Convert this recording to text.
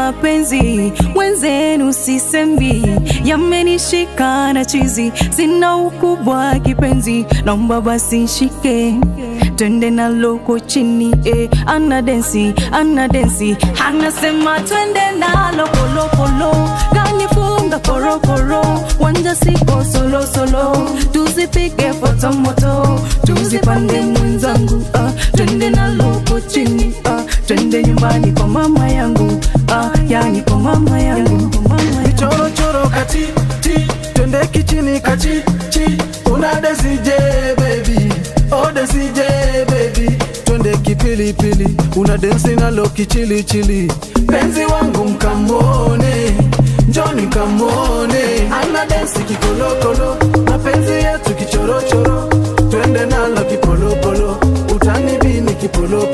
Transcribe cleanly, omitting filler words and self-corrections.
mapenzi wenzenu sisembi, yamenishika na chizi, sina ukubwa kipenzi, naomba basi nishike twende na loko chini, anadensi, anasema twende na loko loko, kanifunga korokoro, wanja siko solo, tuzipige foto moto, tuzipande mwenzangu, twende na loko chini, twende nyumbani kwa mama yangu, yani kwa mama yangu, choro choro kati, twende kichini kachi, una desi je baby, oh desi je baby, twende kipili pili, una dance na loki chili, penzi wangu mkamone, njoni mkamone, ana dance kikolokolo, na penzi yetu kichoro, twende na loki polo, utani bini kipolo.